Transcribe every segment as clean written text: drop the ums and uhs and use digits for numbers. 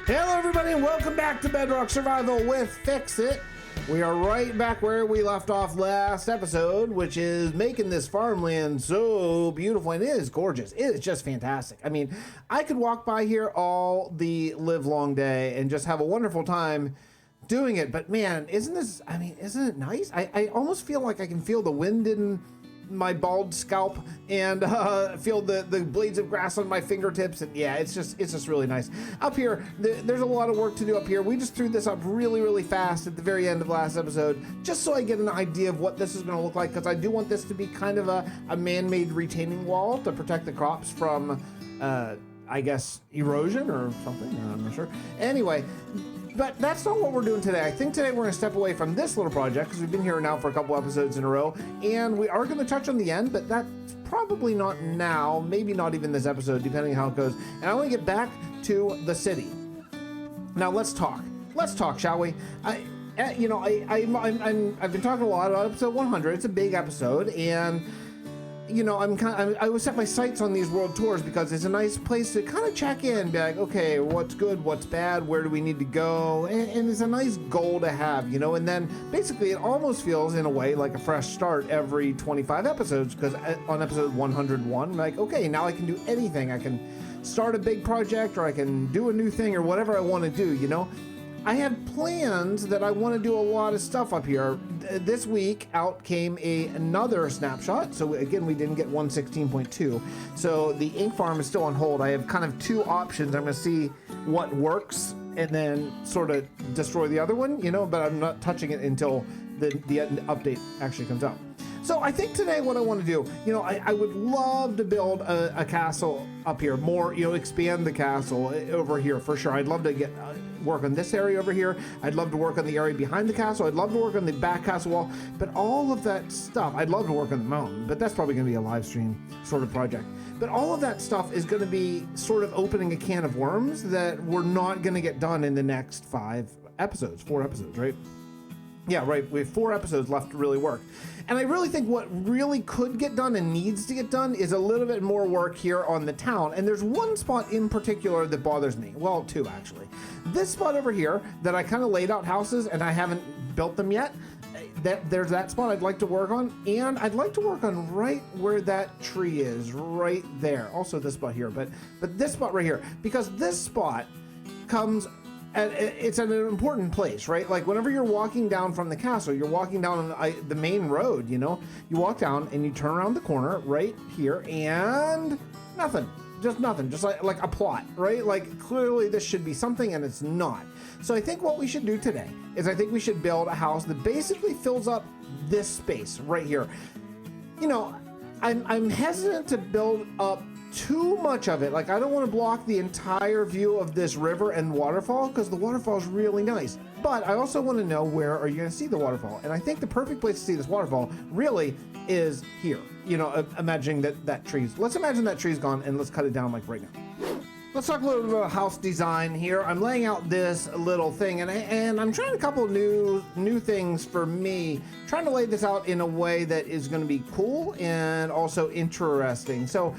Hello everybody and welcome back to Bedrock Survival with Fixxitt. We are right back where we left off last episode, which is making this farmland so beautiful, and it is gorgeous. It is just fantastic. I mean, I could walk by here all the live long day and just have a wonderful time doing it, but man, isn't it nice? I almost feel like I can feel the wind in my bald scalp and feel the blades of grass on my fingertips, and yeah, it's just really nice. Up here, there's a lot of work to do up here. We just threw this up really fast at the very end of last episode, just so I get an idea of what this is going to look like, because I do want this to be kind of a man-made retaining wall to protect the crops from, I guess, erosion or something. I'm not sure. Anyway, but that's not what we're doing today. I think today we're going to step away from this little project because we've been here now for a couple episodes in a row, and we are going to touch on the end, but that's probably not now, maybe not even this episode, depending on how it goes. And I want to get back to the city. Now let's talk. Let's talk, shall we? I've been talking a lot about episode 100. It's a big episode, and you know, I would set my sights on these world tours because it's a nice place to kind of check in, be like, okay, what's good, what's bad, where do we need to go, and it's a nice goal to have, you know. And then basically it almost feels in a way like a fresh start every 25 episodes, because on episode 101, I'm like, okay, now I can do anything. I can start a big project, or I can do a new thing, or whatever I want to do, you know. I have plans that I want to do a lot of stuff up here. This week out came another snapshot. So again, we didn't get 116.2. So the ink farm is still on hold. I have kind of two options. I'm going to see what works and then sort of destroy the other one, you know, but I'm not touching it until the update actually comes out. So I think today what I want to do, you know, I would love to build a castle up here, more, you know, expand the castle over here for sure. I'd love to get work on this area over here. I'd love to work on the area behind the castle. I'd love to work on the back castle wall, but all of that stuff, I'd love to work on the mountain, but that's probably going to be a live stream sort of project. But all of that stuff is going to be sort of opening a can of worms that we're not going to get done in the next 4 episodes, right? Yeah, right. We have 4 episodes left to really work. And I really think what really could get done and needs to get done is a little bit more work here on the town. And there's one spot in particular that bothers me. Well, 2 actually. This spot over here that I kind of laid out houses and I haven't built them yet. There's that spot I'd like to work on. And I'd like to work on right where that tree is, right there. Also this spot here, but this spot right here. Because this spot comes... And it's at an important place, right? Like whenever you're walking down from the castle, you're walking down the main road, you know? You walk down and you turn around the corner right here and nothing, just like a plot, right? Like clearly this should be something and it's not. So I think what we should do today is I think we should build a house that basically fills up this space right here. You know, I'm hesitant to build up too much of it. Like I don't want to block the entire view of this river and waterfall because the waterfall is really nice, but I also want to know where are you going to see the waterfall. And I think the perfect place to see this waterfall really is here, you know, imagining let's imagine that tree's gone and let's cut it down like right now. Let's talk a little bit about house design here. I'm laying out this little thing and I'm trying a couple new things for me, trying to lay this out in a way that is going to be cool and also interesting. So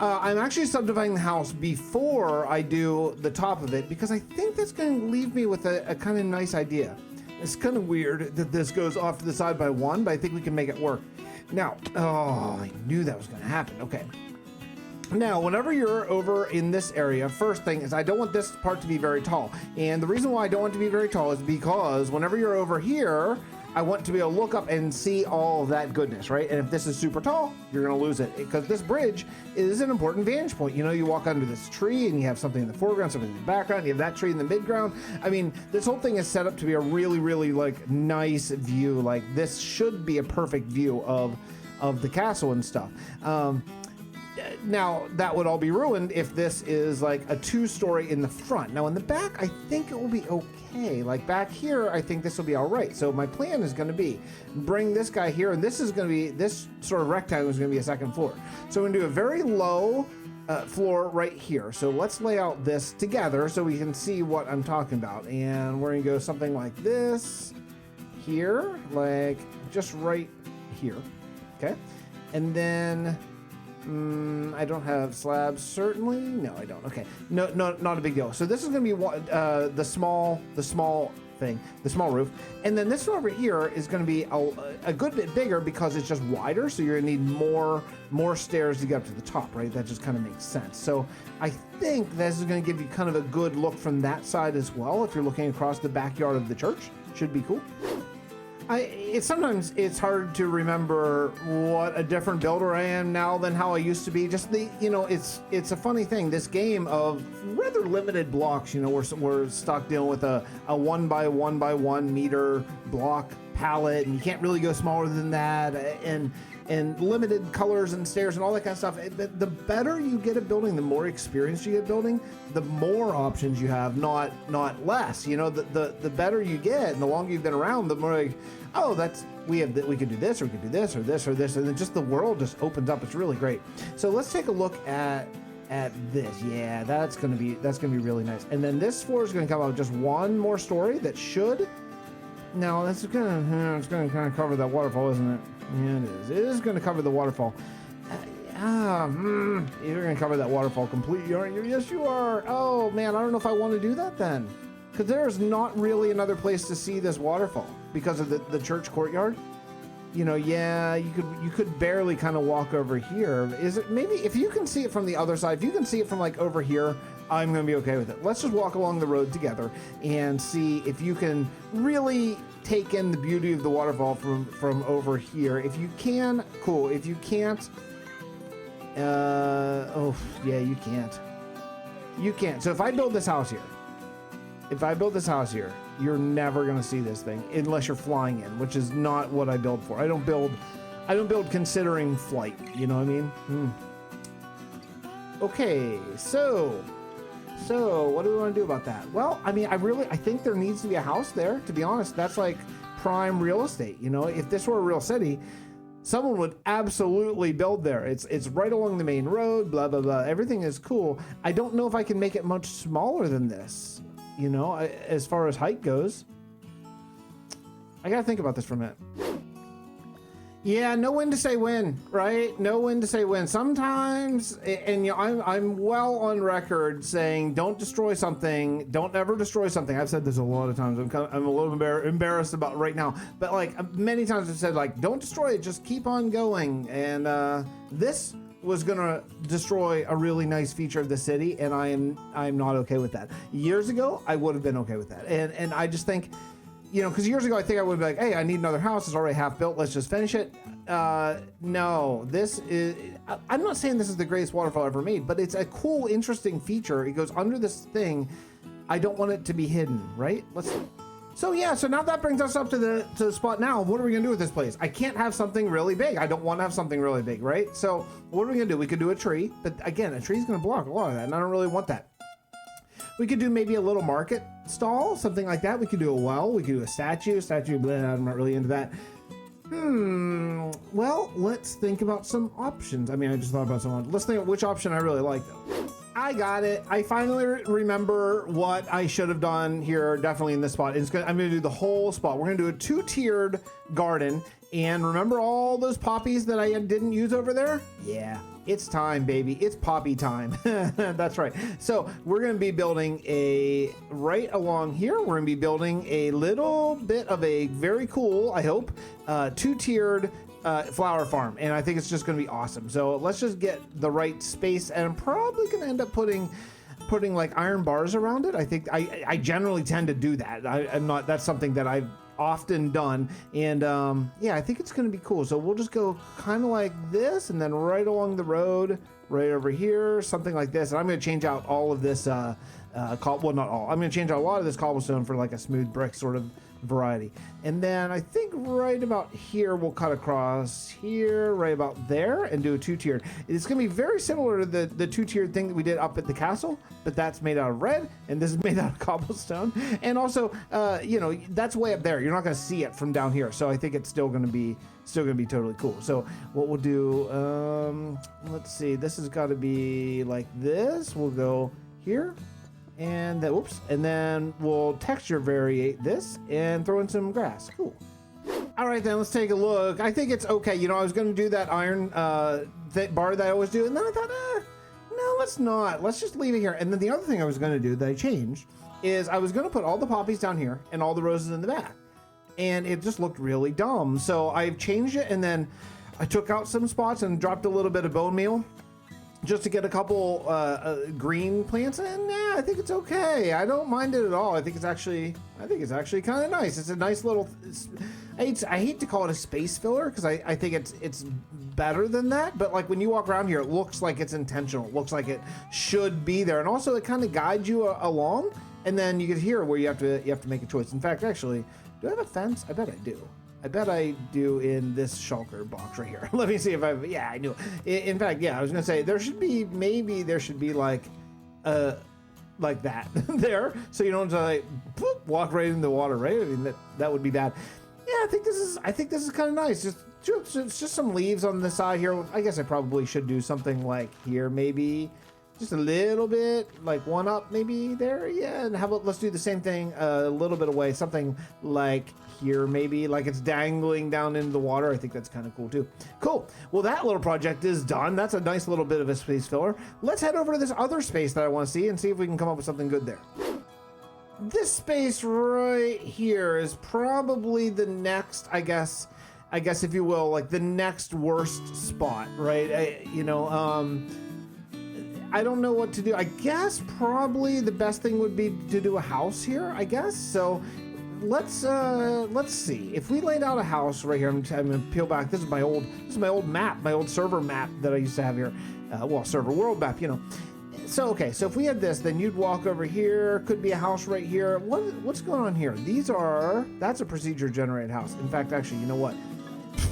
I'm actually subdividing the house before I do the top of it because I think that's going to leave me with a kind of nice idea. It's kind of weird that this goes off to the side by 1, but I think we can make it work. Now, oh, I knew that was going to happen. Okay. Now, whenever you're over in this area, first thing is I don't want this part to be very tall. And the reason why I don't want it to be very tall is because whenever you're over here, I want to be able to look up and see all of that goodness, right? And if this is super tall, you're going to lose it because this bridge is an important vantage point. You know, you walk under this tree and you have something in the foreground, something in the background, you have that tree in the midground. I mean, this whole thing is set up to be a really like nice view. Like this should be a perfect view of the castle and stuff. Now, that would all be ruined if this is like a 2-story in the front. Now, in the back, I think it will be okay. Like back here, I think this will be all right. So my plan is going to be bring this guy here, and this is going to be, this sort of rectangle is going to be a 2nd floor. So we're going to do a very low floor right here. So let's lay out this together so we can see what I'm talking about. And we're going to go something like this here, like just right here. Okay. And then I don't have slabs, certainly. No, I don't. Okay, no, not a big deal. So this is going to be the small thing, the small roof, and then this one over here is going to be a good bit bigger because it's just wider. So you're going to need more stairs to get up to the top, right? That just kind of makes sense. So I think this is going to give you kind of a good look from that side as well. If you're looking across the backyard of the church, should be cool. Sometimes it's hard to remember what a different builder I am now than how I used to be. Just it's a funny thing. This game of rather limited blocks, we're stuck dealing with a 1 by 1 by 1 meter block palette, and you can't really go smaller than that, and limited colors and stairs and all that kind of stuff. The better you get at building, the more experience you get building, the more options you have, not less. The better you get and the longer you've been around, the more like, oh, we could do this, or we could do this, or this, or this, and then just the world just opens up. It's really great. So let's take a look at this. Yeah, that's gonna be really nice. And then this floor is gonna come out with just one more story that should. Now it's gonna kind of cover that waterfall, isn't it? Yeah, it is. It is going to cover the waterfall. You're going to cover that waterfall completely, aren't you? Yes, you are. Oh, man, I don't know if I want to do that then. Because there's not really another place to see this waterfall because of the church courtyard. Yeah, you could barely kind of walk over here. Is it maybe if you can see it from the other side, if you can see it from like over here, I'm going to be okay with it. Let's just walk along the road together and see if you can really take in the beauty of the waterfall from over here. If you can, cool. If you can't, oh yeah, you can't. So if I build this house here, you're never gonna see this thing unless you're flying in, which is not what I build for. I don't build considering flight. You know what I mean? Okay, so what do we want to do about that? Well, I mean, I think there needs to be a house there, to be honest. That's like prime real estate. If this were a real city, someone would absolutely build there. It's right along the main road, blah, blah, blah. Everything is cool. I don't know if I can make it much smaller than this, as far as height goes. I gotta think about this for a minute. Yeah, know when to say when, right? Know when to say when. Sometimes, and I'm well on record saying, don't destroy something. Don't ever destroy something. I've said this a lot of times. I'm a little embarrassed about it right now. But like many times I've said, like, don't destroy it. Just keep on going. And this was gonna destroy a really nice feature of the city, and I'm not okay with that. Years ago, I would have been okay with that. And I just think, because years ago I think I would be like, hey, I need another house. It's already half built. Let's just finish it. No, this is. I'm not saying this is the greatest waterfall ever made, but it's a cool, interesting feature. It goes under this thing. I don't want it to be hidden, right? So now that brings us up to the spot. Now, what are we gonna do with this place? I can't have something really big. I don't want to have something really big, right? So what are we gonna do? We could do a tree, but again, a tree is gonna block a lot of that, and I don't really want that. We could do maybe a little market stall, something like that. We could do a well. We could do a statue. Blah, I'm not really into that. Well, let's think about some options. I mean, I just thought about some. Let's think of which option I really like, though. I got it. I finally remember what I should have done here, definitely in this spot. I'm going to do the whole spot. We're going to do a 2-tiered garden. And remember all those poppies that I didn't use over there? Yeah. It's time, baby. It's poppy time. That's right. So we're going to be building right along here, we're going to be building a little bit of a very cool, I hope, 2-tiered flower farm. And I think it's just going to be awesome. So let's just get the right space. And I'm probably going to end up putting like iron bars around it. I think I generally tend to do that. That's something that I've often done, and yeah, I think it's gonna be cool. So we'll just go kind of like this, and then right along the road, right over here, something like this. And I'm gonna change out all of this well, not all. I'm gonna change out a lot of this cobblestone for like a smooth brick sort of variety. And then I think right about here we'll cut across here, right about there, and do a 2-tiered. It's gonna be very similar to the 2-tiered thing that we did up at the castle, but that's made out of red and this is made out of cobblestone. And also that's way up there. You're not gonna see it from down here, so I think it's still gonna be totally cool. So what we'll do, let's see, this has got to be like this. We'll go here. And then, and then we'll texture variate this and throw in some grass. Cool. All right, then let's take a look. I think it's okay. You know, I was going to do that iron bar that I always do, and then I thought, no, let's not. Let's just leave it here. And then the other thing I was going to do that I changed is I was going to put all the poppies down here and all the roses in the back, and it just looked really dumb. So I've changed it, and then I took out some spots and dropped a little bit of bone meal just to get a couple green plants, and yeah, I think it's okay. I don't mind it at all. I think it's actually kind of nice. It's a nice little. I hate to call it a space filler because I think it's better than that. But like when you walk around here, it looks like it's intentional. It looks like it should be there, and also it kind of guides you along. And then you get here where you have to make a choice. In fact, actually, do I have a fence? I bet I do. I bet I do in this shulker box right here. Let me see if yeah, I knew it. In fact, yeah, I was gonna say maybe there should be like that there, so you don't just like whoop, walk right into the water, right? I mean that would be bad. Yeah, I think this is kind of nice. Just some leaves on the side here. I guess I probably should do something like here, maybe just a little bit, like one up maybe there. Yeah, and how about let's do the same thing a little bit away, something like here maybe, like it's dangling down into the water. I think that's kind of cool too. Cool. Well, that little project is done. That's a nice little bit of a space filler. Let's head over to this other space that I want to see and see if we can come up with something good there. This space right here is probably the next, I guess if you will, like the next worst spot, right? I don't know what to do. I guess probably the best thing would be to do a house here, I guess. So let's see. If we laid out a house right here, I'm gonna peel back. This is my old map, my old server map that I used to have here. Well, server world map, you know. So okay, so if we had this, then you'd walk over here. Could be a house right here. What's going on here? That's a procedure generated house. In fact, actually, you know what?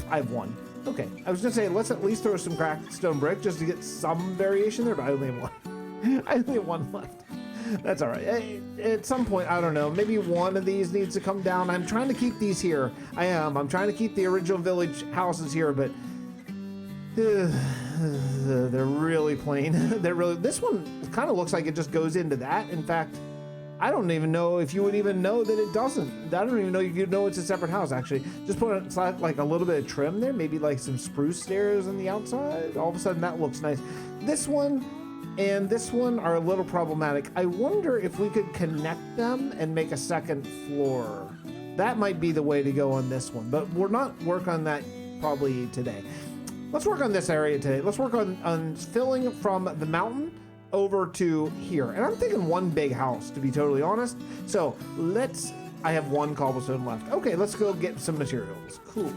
I have one. Okay, I was gonna say let's at least throw some cracked stone brick just to get some variation there, but I only have one. I only have one left. That's all right. At some point, I don't know, maybe one of these needs to come down. I'm trying to keep these here. I'm trying to keep the original village houses here, but they're really plain. This one kind of looks like it just goes into that. In fact, I don't even know if you would even know that it doesn't. I don't even know if you know it's a separate house, actually. Just put like a little bit of trim there, maybe like some spruce stairs on the outside. All of a sudden, that looks nice. This one and this one are a little problematic. I wonder if we could connect them and make a second floor. That might be the way to go on this one, but we're not working on that probably today. Let's work on this area today. Let's work on filling from the mountain over to here. And I'm thinking one big house, to be totally honest. So I have one cobblestone left. Okay, let's go get some materials. Cool.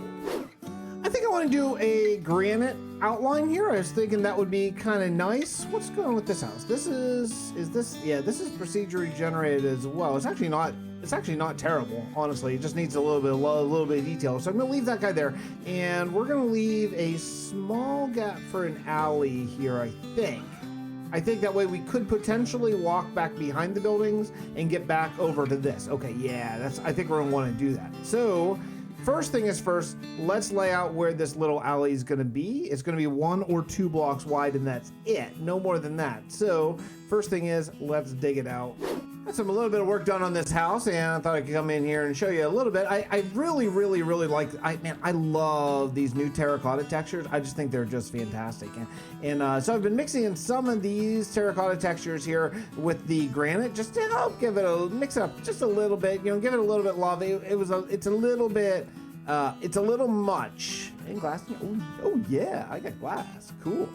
I think I want to do a granite outline here. I was thinking that would be kind of nice. What's going on with this house? This is procedurally generated as well. It's actually not terrible, honestly. It just needs a little bit of detail. So I'm gonna leave that guy there, and we're gonna leave a small gap for an alley here, I think. I think that way we could potentially walk back behind the buildings and get back over to this. Okay, yeah, I think we're gonna wanna do that. So first thing is first, let's lay out where this little alley is gonna be. It's gonna be 1 or 2 blocks wide, and that's it, no more than that. So first thing is, let's dig it out. Got a little bit of work done on this house, and I thought I could come in here and show you a little bit. I really like, I love these new terracotta textures. I just think they're just fantastic. So I've been mixing in some of these terracotta textures here with the granite just to help mix it up just a little bit, give it a little bit of love. It's a little bit, it's a little much. And glass, oh yeah, I got glass, cool.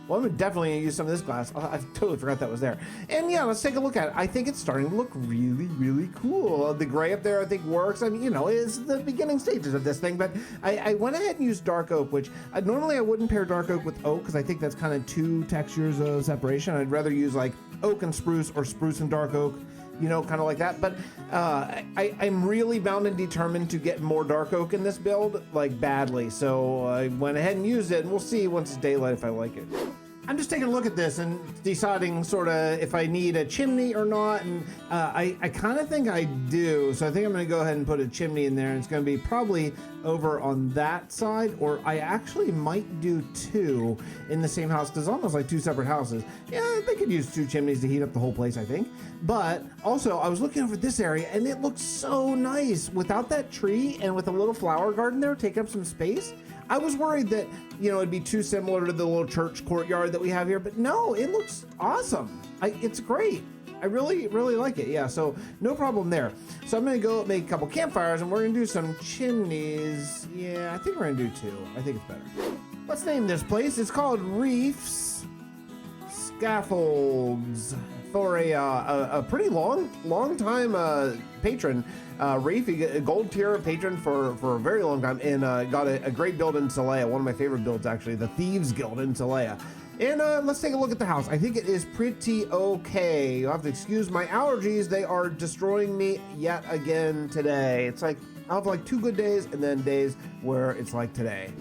Well, I'm definitely gonna use some of this glass. I totally forgot that was there. And yeah, let's take a look at it. I think it's starting to look really, really cool. The gray up there, I think, works. I mean, it's the beginning stages of this thing, but I went ahead and used dark oak, which normally I wouldn't pair dark oak with oak because I think that's kind of 2 textures of separation. I'd rather use like oak and spruce or spruce and dark oak, kind of like that. But I'm really bound and determined to get more dark oak in this build, like badly. So I went ahead and used it, and we'll see once it's daylight if I like it. I'm just taking a look at this and deciding sort of if I need a chimney or not, and I kind of think I do, so I think I'm going to go ahead and put a chimney in there, and it's going to be probably over on that side, or I actually might do two in the same house, because almost like two separate houses. Yeah, they could use two chimneys to heat up the whole place, I think. But also, I was looking over this area, and it looks so nice without that tree and with a little flower garden there taking up some space. I was worried that, you know, it'd be too similar to the little church courtyard that we have here, but no, it looks awesome. It's great. I really, really like it. Yeah, so no problem there. So I'm gonna go make a couple campfires, and we're gonna do some chimneys. Yeah, I think we're gonna do two. I think it's better. Let's name this place. It's called Reef's Scaffolds. For a pretty long time patron, Reef, a gold tier patron for a very long time, and got a great build in Celea, one of my favorite builds actually, the Thieves Guild in Celea. And let's take a look at the house. I think it is pretty okay. You'll have to excuse my allergies. They are destroying me yet again today. It's like, I'll have like 2 good days and then days where it's like today.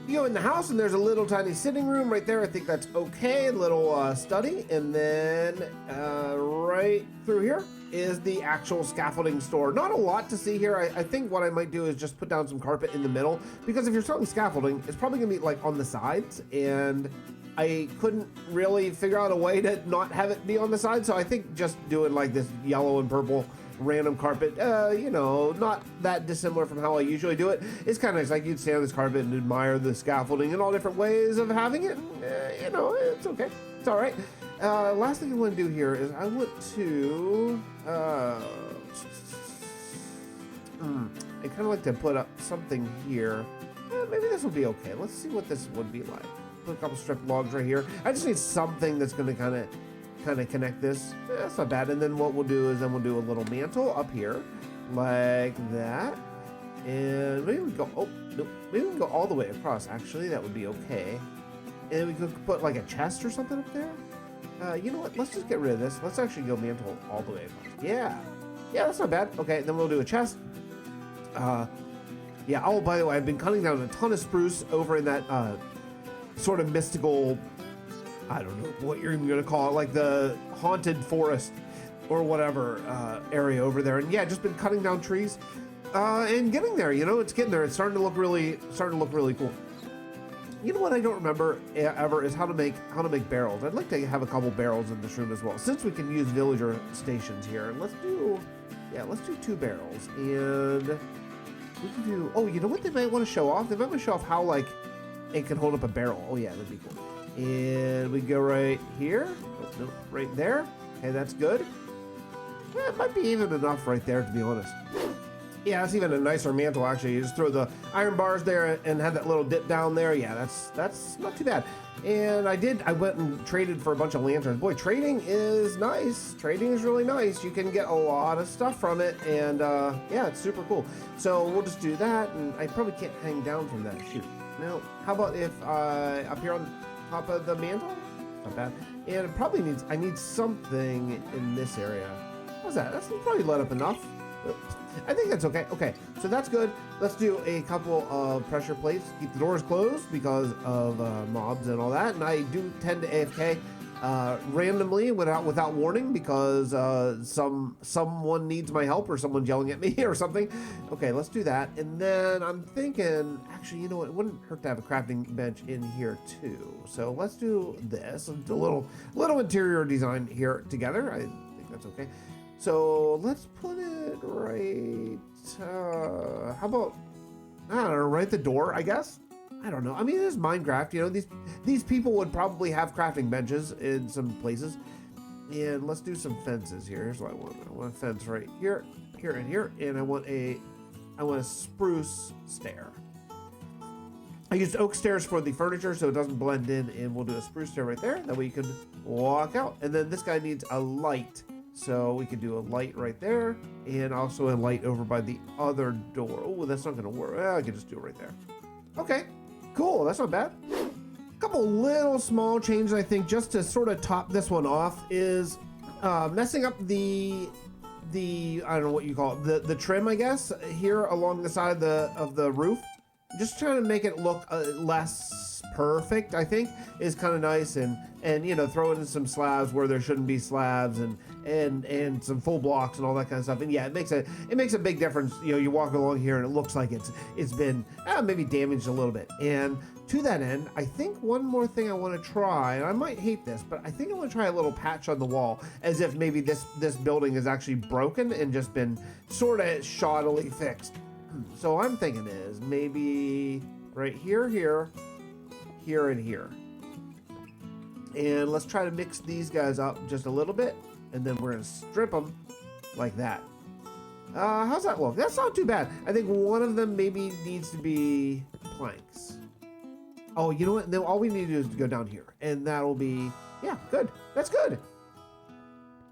You go in the house and there's a little tiny sitting room right there. I think that's okay. A little study. And then right through here is the actual scaffolding store. Not a lot to see here. I think what I might do is just put down some carpet in the middle, because if you're selling scaffolding, it's probably gonna be like on the sides, and I couldn't really figure out a way to not have it be on the side. So I think just doing like this yellow and purple random carpet, you know, not that dissimilar from how I usually do it. It's kind of nice. Like, you'd stand on this carpet and admire the scaffolding and all different ways of having it. You know, it's okay. It's all right. Last thing I want to do here is I want to, I kind of like to put up something here. Maybe this will be okay. Let's see what this would be like. Put a couple strip logs right here. I just need something that's going to kind of connect this. That's not bad. And then what we'll do is then we'll do a little mantle up here like that, and maybe we go, oh no, maybe we can go all the way across. Actually, that would be okay. And we could put like a chest or something up there. You know what, let's just get rid of this. Let's actually go mantle all the way across. Yeah, that's not bad. Okay, then we'll do a chest. Yeah, oh, by the way, I've been cutting down a ton of spruce over in that sort of mystical, I don't know what you're even gonna call it, like the haunted forest or whatever area over there. And yeah, just been cutting down trees and getting there. You know, it's getting there. It's starting to look really cool. You know what I don't remember ever is how to make barrels. I'd like to have a couple barrels in this room as well, since we can use villager stations here. And let's do 2 barrels, and we can do. Oh, you know what they might want to show off? They might want to show off how like it can hold up a barrel. Oh yeah, that'd be cool. And we go right here, no, right there. Okay, that's good. Yeah, it might be even enough right there, to be honest. Yeah, that's even a nicer mantle, actually. You just throw the iron bars there and have that little dip down there. Yeah, that's not too bad. And I went and traded for a bunch of lanterns. Boy, trading is nice. Trading is really nice. You can get a lot of stuff from it, and yeah, it's super cool. So we'll just do that, and I probably can't hang down from that. Shoot. Now, how about if up here on top of the mantle? Not bad. And it probably needs, I need something in this area. How's that? That's probably lit up enough. I think that's okay. Okay, so that's good. Let's do a couple of pressure plates. Keep the doors closed because of mobs and all that. And I do tend to AFK randomly without warning, because someone needs my help, or someone's yelling at me or something. Okay, let's do that. And then I'm thinking, actually, you know what? It wouldn't hurt to have a crafting bench in here too. So let's do this. Let's do a little interior design here together. I think that's okay. So let's put it right, how about, I don't know, right at the door, I guess? I don't know. I mean, it is Minecraft, you know, these people would probably have crafting benches in some places. And let's do some fences here. Here's what I want. I want a fence right here, here, and here. And I want a spruce stair. I used oak stairs for the furniture so it doesn't blend in, and we'll do a spruce stair right there. That way you can walk out. And then this guy needs a light. So we could do a light right there, and also a light over by the other door. Oh, that's not gonna work. Well, I can just do it right there. Okay, cool, that's not bad. A couple little small changes, I think, just to sort of top this one off, is messing up the I don't know what you call it, the trim, I guess, here along the side of the roof. just trying to make it look less perfect, I think, is kind of nice. And you know, throw in some slabs where there shouldn't be slabs, and some full blocks and all that kind of stuff. And yeah, it makes a big difference. You know, you walk along here and it looks like it's been maybe damaged a little bit. And to that end, I think one more thing I want to try, and I might hate this, but I think I want to try a little patch on the wall, as if maybe this building is actually broken and just been sort of shoddily fixed. So I'm thinking is maybe right here, and here. And let's try to mix these guys up just a little bit, and then we're gonna strip them like that. How's that look? That's not too bad. I think one of them maybe needs to be planks. Oh, you know what? Then all we need to do is go down here, and that'll be, yeah, good. That's good.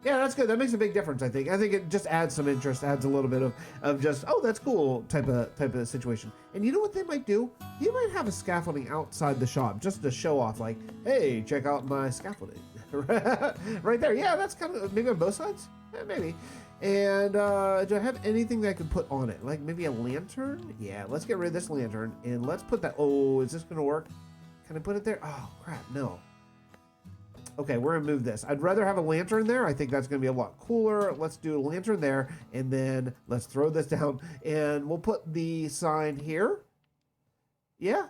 Yeah, that's good. That makes a big difference, I think. I think it just adds some interest, adds a little bit of just, oh, that's cool type of situation. And you know what they might do? You might have a scaffolding outside the shop just to show off, like, hey, check out my scaffolding. Right there. Yeah, that's kind of, maybe on both sides? Yeah, maybe. And do I have anything that I can put on it? Like maybe a lantern? Yeah, let's get rid of this lantern and let's put that. Oh, is this going to work? Can I put it there? Oh, crap, no. Okay, we're going to move this. I'd rather have a lantern there. I think that's going to be a lot cooler. Let's do a lantern there, and then let's throw this down, and we'll put the sign here. Yeah?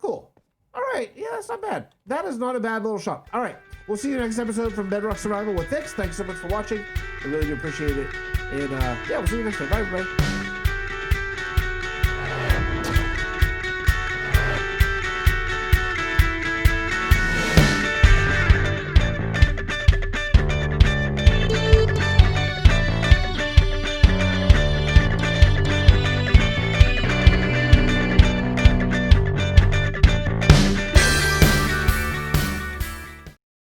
Cool. All right, yeah, that's not bad. That is not a bad little shop. All right, we'll see you next episode from Bedrock Survival with Fix. Thanks so much for watching. I really do appreciate it. And yeah, we'll see you next time. Bye, everybody.